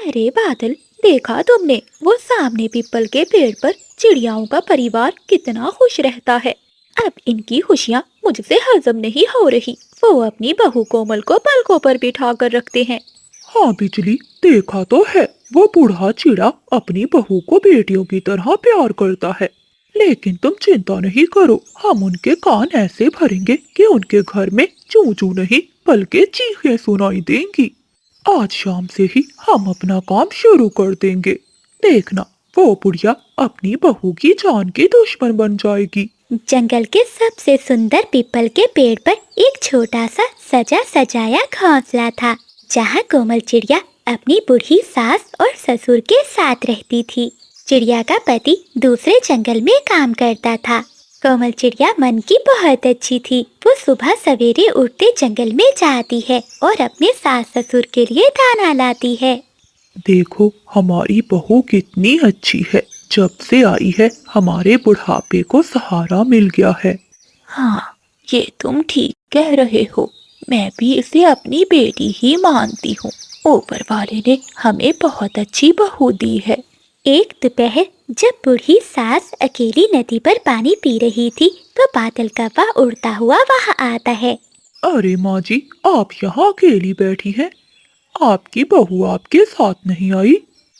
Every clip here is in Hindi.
अरे बादल, देखा तुमने वो सामने पीपल के पेड़ पर चिड़ियाओं का परिवार कितना खुश रहता है। अब इनकी खुशियाँ मुझसे हजम नहीं हो रही। वो अपनी बहू कोमल को पलकों पर बिठा कर रखते हैं। हाँ बिजली, देखा तो है। वो बूढ़ा चिड़ा अपनी बहू को बेटियों की तरह प्यार करता है। लेकिन तुम चिंता नहीं करो, हम उनके कान ऐसे भरेंगे कि उनके घर में चू चू नहीं बल्कि चीखें सुनाई देंगी। आज शाम से ही हम अपना काम शुरू कर देंगे। देखना, वो बुढ़िया अपनी बहू की जान की दुश्मन बन जाएगी। जंगल के सबसे सुंदर पीपल के पेड़ पर एक छोटा सा सजा सजाया घोंसला था, जहाँ कोमल चिड़िया अपनी बूढ़ी सास और ससुर के साथ रहती थी। चिड़िया का पति दूसरे जंगल में काम करता था। कोमल चिड़िया मन की बहुत अच्छी थी। वो सुबह सवेरे उठते जंगल में जाती है और अपने सास ससुर के लिए दाना लाती है। देखो, हमारी बहू कितनी अच्छी है। जब से आई है हमारे बुढ़ापे को सहारा मिल गया है। हाँ, ये तुम ठीक कह रहे हो। मैं भी इसे अपनी बेटी ही मानती हूँ। ऊपर वाले ने हमें बहुत अच्छी बहू दी है। एक दोपहर जब बूढ़ी सास अकेली नदी पर पानी पी रही थी, तो बादल कौवा उड़ता हुआ वहाँ आता है। अरे माँ जी, आप यहाँ अकेली बैठी हैं? आपकी बहू आपके साथ नहीं आई?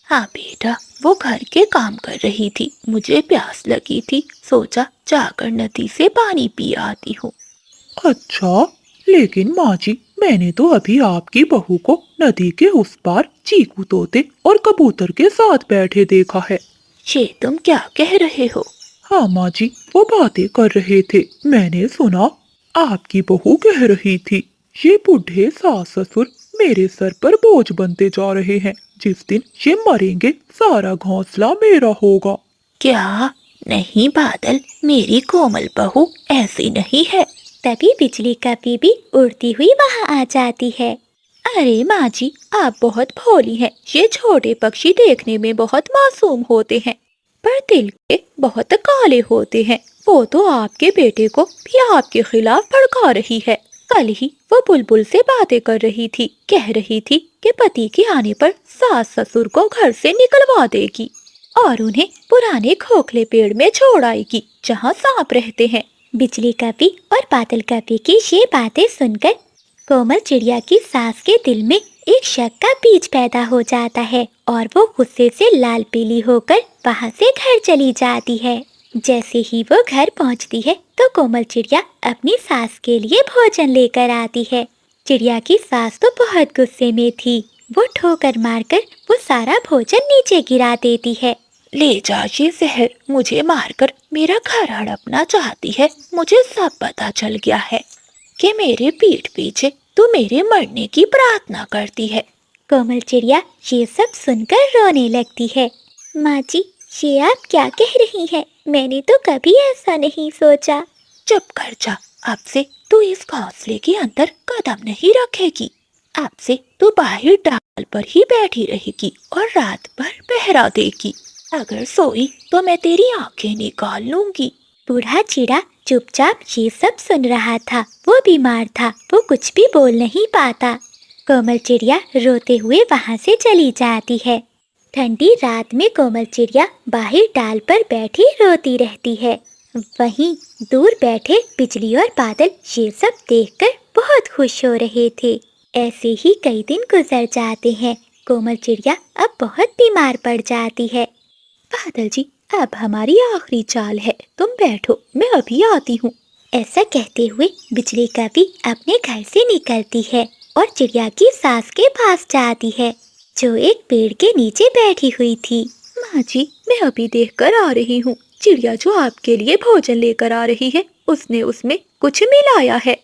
हाँ बेटा, वो घर के काम कर रही थी। मुझे प्यास लगी थी, सोचा जाकर नदी से पानी पी आती हूँ। अच्छा, लेकिन माँ जी, मैंने तो अभी आपकी बहू को नदी के उस पार चीकू तोते और कबूतर के साथ बैठे देखा है। ये तुम क्या कह रहे हो? हाँ माँ जी, वो बातें कर रहे थे। मैंने सुना आपकी बहू कह रही थी, ये बूढ़े सास ससुर मेरे सर पर बोझ बनते जा रहे हैं। जिस दिन ये मरेंगे सारा घोंसला मेरा होगा। क्या? नहीं बादल, मेरी कोमल बहू ऐसी नहीं है। तभी बिजली का बीबी उड़ती हुई वहाँ आ जाती है। अरे माँ जी, आप बहुत भोली हैं। ये छोटे पक्षी देखने में बहुत मासूम होते हैं, पर दिल के बहुत काले होते हैं। वो तो आपके बेटे को भी आपके खिलाफ भड़का रही है। कल ही वो बुलबुल से बातें कर रही थी, कह रही थी कि पति के आने पर सास ससुर को घर से निकलवा देगी और उन्हें पुराने खोखले पेड़ में छोड़ आएगी, जहाँ सांप रहते हैं। बिजली कपी और बादल कपी की ये बातें सुनकर कोमल चिड़िया की सास के दिल में एक शक का बीज पैदा हो जाता है और वो गुस्से से लाल पीली होकर वहाँ से घर चली जाती है। जैसे ही वो घर पहुँचती है, तो कोमल चिड़िया अपनी सास के लिए भोजन लेकर आती है। चिड़िया की सास तो बहुत गुस्से में थी। वो ठोकर मारकर वो सारा भोजन नीचे गिरा देती है। ले जा ये जहर, मुझे मारकर मेरा घर हड़पना चाहती है। मुझे सब पता चल गया है कि मेरे पीठ पीछे तू मेरे मरने की प्रार्थना करती है। कोमल चिड़िया ये सब सुनकर रोने लगती है। माँ जी, ये आप क्या कह रही हैं? मैंने तो कभी ऐसा नहीं सोचा। चुप कर जा, अब से तू इस घोंसले के अंदर कदम नहीं रखेगी। अब से तू बाहर डाल पर ही बैठी रहेगी और रात भर पहरा देगी। अगर सोई तो मैं तेरी आंखें निकाल लूंगी। बूढ़ा चिड़ा चुपचाप ये सब सुन रहा था। वो बीमार था, वो कुछ भी बोल नहीं पाता। कोमल चिड़िया रोते हुए वहाँ से चली जाती है। ठंडी रात में कोमल चिड़िया बाहर डाल पर बैठी रोती रहती है। वहीं दूर बैठे बिजली और बादल ये सब देखकर बहुत खुश हो रहे थे। ऐसे ही कई दिन गुजर जाते हैं। कोमल चिड़िया अब बहुत बीमार पड़ जाती है। बादल जी, अब हमारी आखिरी चाल है, तुम बैठो, मैं अभी आती हूँ। ऐसा कहते हुए बिजली कभी अपने घर से निकलती है और चिड़िया की सास के पास जाती है, जो एक पेड़ के नीचे बैठी हुई थी। माँ जी, मैं अभी देखकर आ रही हूँ। चिड़िया जो आपके लिए भोजन लेकर आ रही है, उसने उसमें कुछ मिलाया है।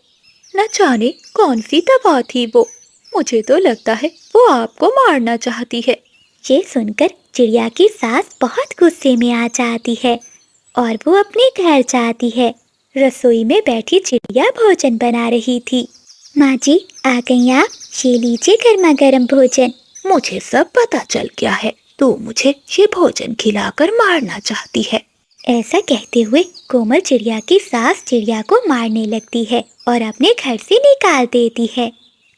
न जाने कौन सी दवा थी वो। मुझे तो लगता है वो आपको मारना चाहती है। ये सुनकर चिड़िया की सास बहुत गुस्से में आ जाती है और वो अपने घर जाती है। रसोई में बैठी चिड़िया भोजन बना रही थी। माँ जी, आ गई आप? ये लीजिए गर्मा गर्म भोजन। मुझे सब पता चल गया है, तू मुझे ये भोजन खिलाकर मारना चाहती है। ऐसा कहते हुए कोमल चिड़िया की सास चिड़िया को मारने लगती है और अपने घर से निकाल देती है।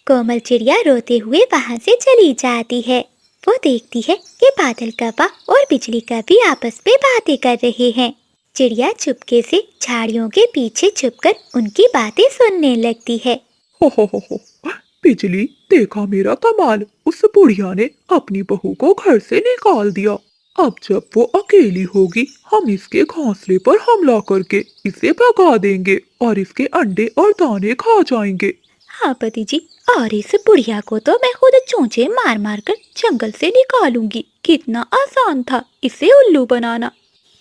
कोमल चिड़िया रोते हुए वहाँ से चली जाती है। वो देखती है कि बादल कौवा और बिजली कौवी आपस में बातें कर रहे हैं। चिड़िया चुपके से झाड़ियों के पीछे छुपकर उनकी बातें सुनने लगती है। हो, बिजली, देखा मेरा कमाल, उस बुढ़िया ने अपनी बहू को घर से निकाल दिया। अब जब वो अकेली होगी, हम इसके घोंसले पर हमला करके इसे भगा देंगे और इसके अंडे और दाने खा जाएंगे। हाँ पति जी, और इस बुढ़िया को तो मैं खुद चोंचे मार मार कर जंगल से निकालूंगी। कितना आसान था इसे उल्लू बनाना।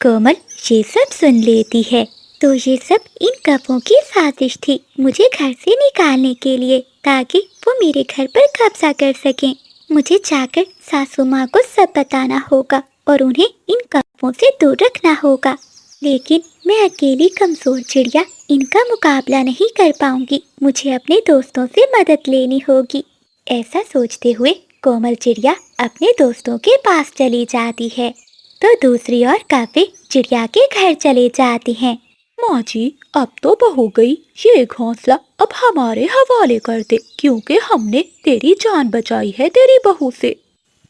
कोमल ये सब सुन लेती है। तो ये सब इन कौवों की साजिश थी मुझे घर से निकालने के लिए, ताकि वो मेरे घर पर कब्जा कर सकें। मुझे जाकर सासू माँ को सब बताना होगा और उन्हें इन कौवों से दूर रखना होगा। लेकिन मैं अकेली कमजोर चिड़िया इनका मुकाबला नहीं कर पाऊंगी। मुझे अपने दोस्तों से मदद लेनी होगी। ऐसा सोचते हुए कोमल चिड़िया अपने दोस्तों के पास चली जाती है। तो दूसरी ओर कौवे चिड़िया के घर चले जाती हैं। माँ जी, अब तो बहू गई, ये घोंसला अब हमारे हवाले कर दे, क्योंकि हमने तेरी जान बचाई है तेरी बहू से।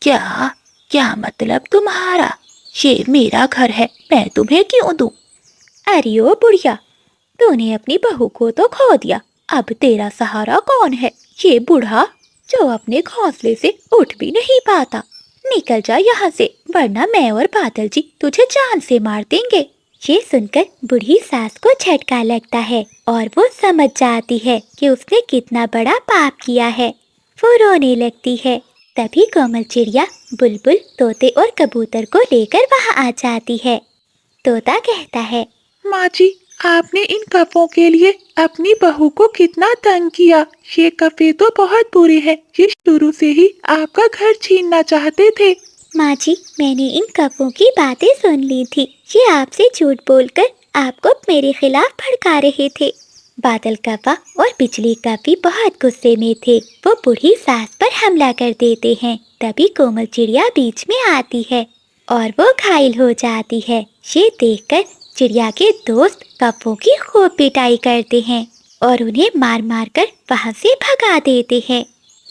क्या क्या मतलब तुम्हारा? ये मेरा घर है, मैं तुम्हें क्यों दूं? अरे ओ बुढ़िया, तूने अपनी बहू को तो खो दिया, अब तेरा सहारा कौन है? ये बूढ़ा जो अपने घोंसले से उठ भी नहीं पाता। निकल जा यहाँ से, वरना मैं और बादल जी तुझे जान से मार देंगे। ये सुनकर बूढ़ी सास को झटका लगता है और वो समझ जाती है कि उसने कितना बड़ा पाप किया है। वो रोने लगती है। तभी कोमल चिड़िया बुलबुल, तोते और कबूतर को लेकर वहाँ आ जाती है। तोता कहता है, माँ जी, आपने इन कौवों के लिए अपनी बहू को कितना तंग किया। ये कौवे तो बहुत बुरे हैं, ये शुरू से ही आपका घर छीनना चाहते थे। माँ जी, मैंने इन कौवों की बातें सुन ली थी। ये आपसे झूठ बोलकर आपको मेरे खिलाफ भड़का रहे थे। बादल कौवा और बिजली कौवी बहुत गुस्से में थे। वो बूढ़ी सास पर हमला कर देते हैं। तभी कोमल चिड़िया बीच में आती है और वो घायल हो जाती है। ये देखकर चिड़िया के दोस्त कौवों की खूब पिटाई करते हैं और उन्हें मार मार कर वहाँ से भगा देते हैं।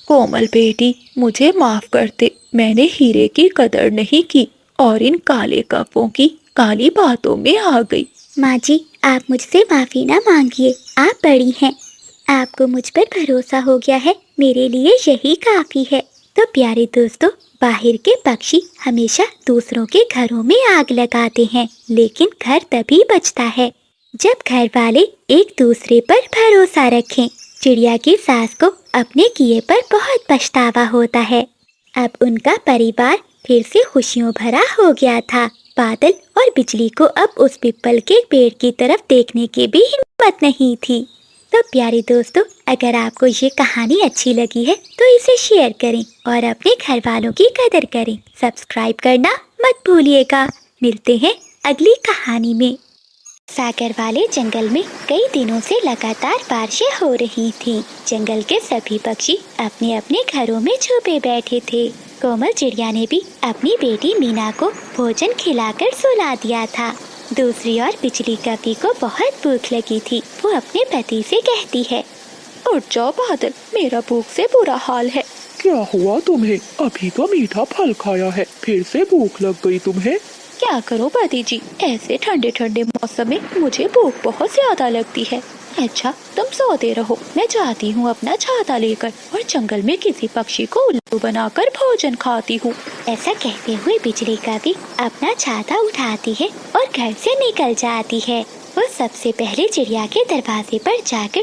कोमल बेटी, मुझे माफ कर दे, मैंने हीरे की कदर नहीं की और इन काले कौवों की काली बातों में आ गई। माँ जी, आप मुझसे माफ़ी ना मांगिए, आप बड़ी हैं। आपको मुझ पर भरोसा हो गया है, मेरे लिए यही काफ़ी है। तो प्यारे दोस्तों, बाहर के पक्षी हमेशा दूसरों के घरों में आग लगाते हैं, लेकिन घर तभी बचता है जब घर वाले एक दूसरे पर भरोसा रखें। चिड़िया की सास को अपने किए पर बहुत पछतावा होता है। अब उनका परिवार फिर से खुशियों भरा हो गया था। बादल और बिजली को अब उस पीपल के पेड़ की तरफ देखने की भी हिम्मत नहीं थी। तो प्यारे दोस्तों, अगर आपको ये कहानी अच्छी लगी है तो इसे शेयर करें और अपने घर वालों की कदर करें। सब्सक्राइब करना मत भूलिएगा। मिलते हैं अगली कहानी में। सागर वाले जंगल में कई दिनों से लगातार बारिशें हो रही थीं। जंगल के सभी पक्षी अपने अपने घरों में छुपे बैठे थे। कोमल चिड़िया ने भी अपनी बेटी मीना को भोजन खिलाकर सुला दिया था। दूसरी ओर बिजली कौवी को बहुत भूख लगी थी। वो अपने पति से कहती है, उठ जाओ बादल, मेरा भूख से बुरा हाल है। क्या हुआ तुम्हें? अभी तो मीठा फल खाया है, फिर से भूख लग गई तुम्हें? क्या करो पति जी, ऐसे ठंडे ठंडे मौसम में मुझे भूख बहुत ज्यादा लगती है। अच्छा, तुम सोते रहो, मैं जाती हूँ अपना छाता लेकर और जंगल में किसी पक्षी को उल्लू बनाकर भोजन खाती हूँ। ऐसा कहते हुए बिजली कौवी अपना छाता उठाती है और घर से निकल जाती है। वो सबसे पहले चिड़िया के दरवाजे पर जाकर